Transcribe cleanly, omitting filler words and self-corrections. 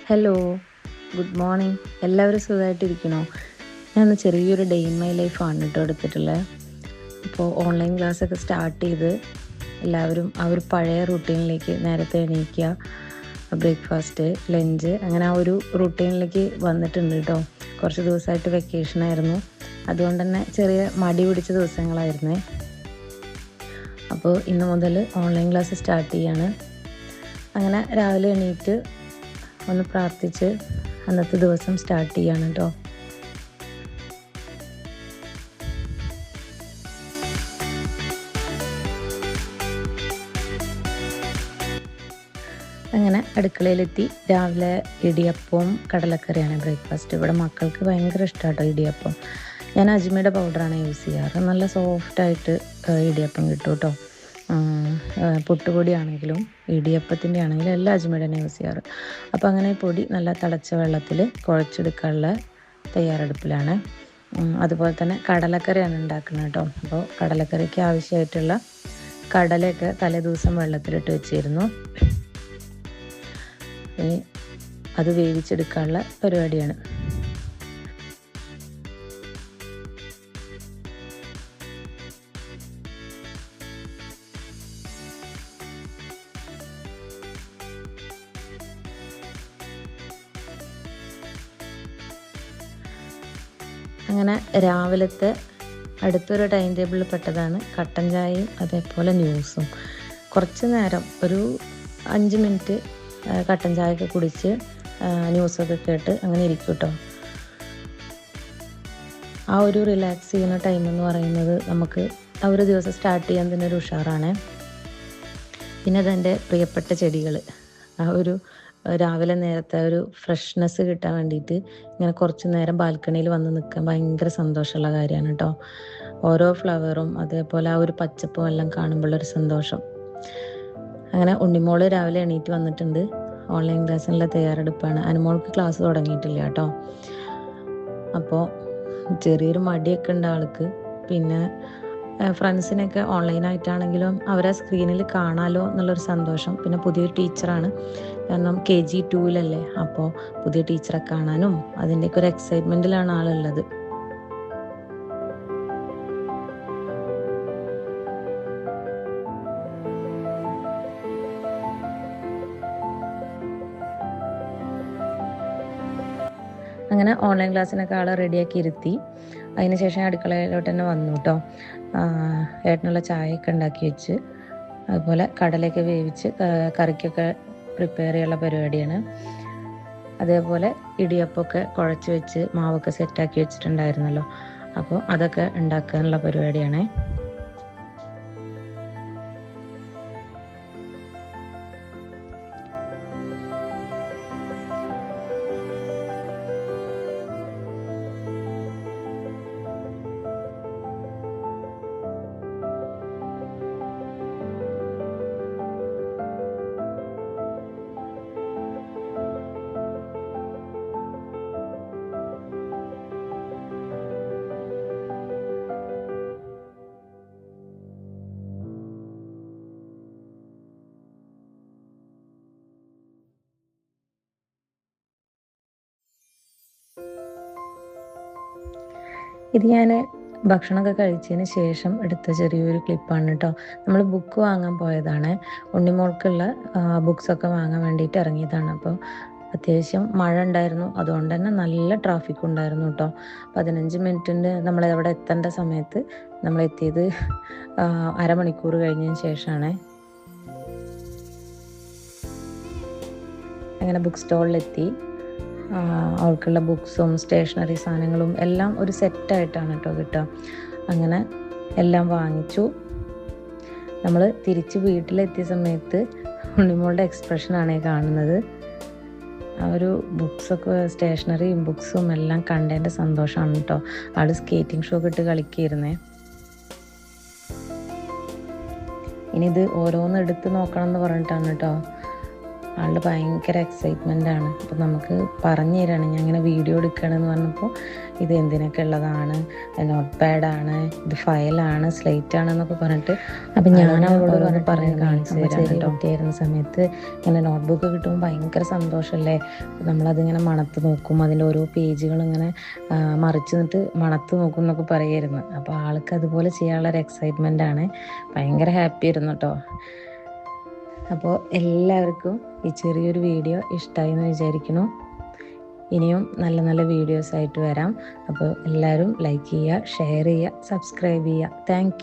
Hello, good morning. എല്ലാവരും സുഖമായിട്ടിരിക്കണോ? ഞാൻ ചെറിയൊരു ഡേ ഇൻ മൈ ലൈഫാണ് കേട്ടോ എടുത്തിട്ടുള്ളത്. ഇപ്പോൾ ഓൺലൈൻ ക്ലാസ്സൊക്കെ സ്റ്റാർട്ട് ചെയ്ത് എല്ലാവരും ആ ഒരു പഴയ റൂട്ടീനിലേക്ക് നേരത്തെ എണീക്കുക, ബ്രേക്ക്ഫാസ്റ്റ്, ലഞ്ച്, അങ്ങനെ ആ ഒരു റൂട്ടീനിലേക്ക് വന്നിട്ടുണ്ട് കേട്ടോ. കുറച്ച് ദിവസമായിട്ട് വെക്കേഷനായിരുന്നു, അതുകൊണ്ട് തന്നെ ചെറിയ മടി പിടിച്ച ദിവസങ്ങളായിരുന്നേ. അപ്പോൾ ഇന്ന് മുതൽ ഓൺലൈൻ ക്ലാസ് സ്റ്റാർട്ട് ചെയ്യാണ്. അങ്ങനെ രാവിലെ എണീറ്റ് ഒന്ന് പ്രാർത്ഥിച്ച് അന്നത്തെ ദിവസം സ്റ്റാർട്ട് ചെയ്യാണ് കേട്ടോ. അങ്ങനെ അടുക്കളയിലെത്തി. രാവിലെ ഇടിയപ്പവും കടലക്കറിയാണ് ബ്രേക്ക്ഫാസ്റ്റ്. ഇവിടെ മക്കൾക്ക് ഭയങ്കര ഇഷ്ടമാട്ടോ ഇടിയപ്പം. ഞാൻ അജ്മയുടെ പൗഡറാണ് യൂസ് ചെയ്യാറ്. നല്ല സോഫ്റ്റായിട്ട് ഇടിയപ്പം കിട്ടും കേട്ടോ. പുട്ടുപൊടിയാണെങ്കിലും ഇടിയപ്പത്തിൻ്റെ ആണെങ്കിലും എല്ലാം അജ്മയുടെ തന്നെ യൂസ് ചെയ്യാറ്. അപ്പോൾ അങ്ങനെ പൊടി നല്ല തിളച്ച വെള്ളത്തിൽ കുഴച്ചെടുക്കാനുള്ള തയ്യാറെടുപ്പിലാണ്. അതുപോലെ തന്നെ കടലക്കറിയാണ് ഉണ്ടാക്കുന്നത് കേട്ടോ. അപ്പോൾ കടലക്കറിക്ക് ആവശ്യമായിട്ടുള്ള കടലയൊക്കെ തലേദിവസം വെള്ളത്തിലിട്ട് വെച്ചിരുന്നു. ഇനി അത് വേവിച്ചെടുക്കാനുള്ള പരിപാടിയാണ്. അങ്ങനെ രാവിലത്തെ അടുത്തൊരു ടൈം ടേബിളിൽ പെട്ടതാണ് കട്ടൻ ചായയും അതേപോലെ ന്യൂസും. കുറച്ച് നേരം ഒരു 5 മിനിറ്റ് കട്ടൻ ചായയൊക്കെ കുടിച്ച് ന്യൂസൊക്കെ കേട്ട് അങ്ങനെ ഇരിക്കും കേട്ടോ. ആ ഒരു റിലാക്സ് ചെയ്യുന്ന ടൈം എന്ന് പറയുന്നത് നമുക്ക് ആ ഒരു ദിവസം സ്റ്റാർട്ട് ചെയ്യാൻ തന്നെ ഒരു ഉഷാറാണ്. പിന്നെ അതെൻ്റെ പ്രിയപ്പെട്ട ചെടികൾ, ആ ഒരു രാവിലെ നേരത്തെ ഒരു ഫ്രഷ്നെസ് കിട്ടാൻ വേണ്ടിയിട്ട് ഇങ്ങനെ കുറച്ച് നേരം ബാൽക്കണിയിൽ വന്ന് നിൽക്കാൻ ഭയങ്കര സന്തോഷമുള്ള കാര്യമാണ് കേട്ടോ. ഓരോ ഫ്ലവറും അതേപോലെ ആ ഒരു പച്ചപ്പും എല്ലാം കാണുമ്പോഴൊരു സന്തോഷം. അങ്ങനെ ഉണ്ണിമോള് രാവിലെ എണീറ്റ് വന്നിട്ടുണ്ട്. ഓൺലൈൻ ക്ലാസ്സിനുള്ള തയ്യാറെടുപ്പാണ്. അനുമോൾക്ക് ക്ലാസ് തുടങ്ങിയിട്ടില്ല കേട്ടോ. അപ്പോൾ ചെറിയൊരു മടിയൊക്കെ ഉണ്ട് ആൾക്ക്. പിന്നെ ഫ്രണ്ട്സിനൊക്കെ ഓൺലൈനായിട്ടാണെങ്കിലും അവരെ സ്ക്രീനിൽ കാണാമല്ലോ എന്നുള്ളൊരു സന്തോഷം. പിന്നെ പുതിയൊരു ടീച്ചറാണ്, കാരണം KG 2-ലല്ലേ, അപ്പോൾ പുതിയ ടീച്ചറെ കാണാനും അതിൻ്റെയൊക്കെ ഒരു എക്സൈറ്റ്മെൻറ്റിലാണ് ആളുള്ളത്. അങ്ങനെ ഓൺലൈൻ ക്ലാസ്സിനൊക്കെ ആളെ റെഡിയാക്കി ഇരുത്തി. അതിന് ശേഷം അടുക്കളയിലോട്ട് തന്നെ വന്നു കേട്ടോ. ഏട്ടനുള്ള ചായയൊക്കെ ഉണ്ടാക്കി വെച്ച്, അതുപോലെ കടലയൊക്കെ വേവിച്ച് കറിക്കൊക്കെ പ്രിപ്പയർ ചെയ്യാനുള്ള പരിപാടിയാണ്. അതേപോലെ ഇടിയപ്പമൊക്കെ കുഴച്ച് വെച്ച് മാവൊക്കെ സെറ്റാക്കി വെച്ചിട്ടുണ്ടായിരുന്നല്ലോ, അപ്പോൾ അതൊക്കെ ഉണ്ടാക്കാനുള്ള പരിപാടിയാണ്. ഇത് ഞാൻ ഭക്ഷണമൊക്കെ കഴിച്ചതിന് ശേഷം എടുത്ത ചെറിയൊരു ക്ലിപ്പാണ് കേട്ടോ. നമ്മൾ ബുക്ക് വാങ്ങാൻ പോയതാണ്. ഉണ്ണിമോൾക്കുള്ള ബുക്സൊക്കെ വാങ്ങാൻ വേണ്ടിയിട്ട് ഇറങ്ങിയതാണ്. അപ്പോൾ അത്യാവശ്യം മഴ ഉണ്ടായിരുന്നു, അതുകൊണ്ട് തന്നെ നല്ല ട്രാഫിക് ഉണ്ടായിരുന്നു കേട്ടോ. 15 മിനിറ്റിൻ്റെ നമ്മൾ അവിടെ എത്തേണ്ട സമയത്ത് നമ്മൾ എത്തിയത് അരമണിക്കൂർ കഴിഞ്ഞതിന് ശേഷമാണ്. അങ്ങനെ ബുക്ക് സ്റ്റോളിലെത്തി. അവൾക്കുള്ള ബുക്സും സ്റ്റേഷനറി സാധനങ്ങളും എല്ലാം ഒരു സെറ്റായിട്ടാണ് കേട്ടോ കിട്ടുക. അങ്ങനെ എല്ലാം വാങ്ങിച്ചു. നമ്മൾ തിരിച്ച് വീട്ടിലെത്തിയ സമയത്ത് ഉണ്ണിമോളുടെ എക്സ്പ്രഷനാണ് കാണുന്നത്. ആ ഒരു ബുക്സൊക്കെ, സ്റ്റേഷനറിയും ബുക്സും എല്ലാം കണ്ടതിൻ്റെ സന്തോഷമാണ് കേട്ടോ. ആൾ സ്കേറ്റിംഗ് ഷോ ഇട്ട് കളിക്കുകയായിരുന്നേ. ഇനി ഇത് ഓരോന്ന് എടുത്ത് നോക്കണം എന്ന് പറഞ്ഞിട്ടാണ് കേട്ടോ ആളുടെ ഭയങ്കര എക്സൈറ്റ്മെൻ്റ് ആണ്. അപ്പോൾ നമുക്ക് പറഞ്ഞു തരാണ്, ഞാൻ ഇങ്ങനെ വീഡിയോ എടുക്കണമെന്ന് പറഞ്ഞപ്പോൾ ഇത് എന്തിനൊക്കെ ഉള്ളതാണ്, നോട്ട് പാഡാണ്, ഇത് ഫയലാണ്, സ്ലേറ്റ് ആണെന്നൊക്കെ പറഞ്ഞിട്ട്. അപ്പം ഞാൻ അവളോട് പറഞ്ഞ് കാണിച്ചു തരാം. ചെറിയ കുട്ടിയായിരുന്ന സമയത്ത് ഇങ്ങനെ നോട്ട്ബുക്ക് കിട്ടുമ്പോൾ ഭയങ്കര സന്തോഷമല്ലേ. നമ്മളതിങ്ങനെ മണത്ത് നോക്കും, അതിൻ്റെ ഓരോ പേജുകൾ ഇങ്ങനെ മറിച്ച് നിന്നിട്ട് മണത്ത് നോക്കും എന്നൊക്കെ പറയായിരുന്നു. അപ്പോൾ ആൾക്ക് അതുപോലെ ചെയ്യാനുള്ളൊരു എക്സൈറ്റ്മെൻ്റ് ആണ്. ഭയങ്കര ഹാപ്പി ആയിരുന്നു കേട്ടോ. അപ്പോൾ എല്ലാവർക്കും ഈ ചെറിയൊരു വീഡിയോ ഇഷ്ടമായി എന്ന് വിചാരിക്കുന്നു. ഇനിയും നല്ല നല്ല വീഡിയോസായിട്ട് വരാം. അപ്പോൾ എല്ലാവരും ലൈക്ക് ചെയ്യുക, ഷെയർ ചെയ്യുക, സബ്സ്ക്രൈബ് ചെയ്യുക. താങ്ക്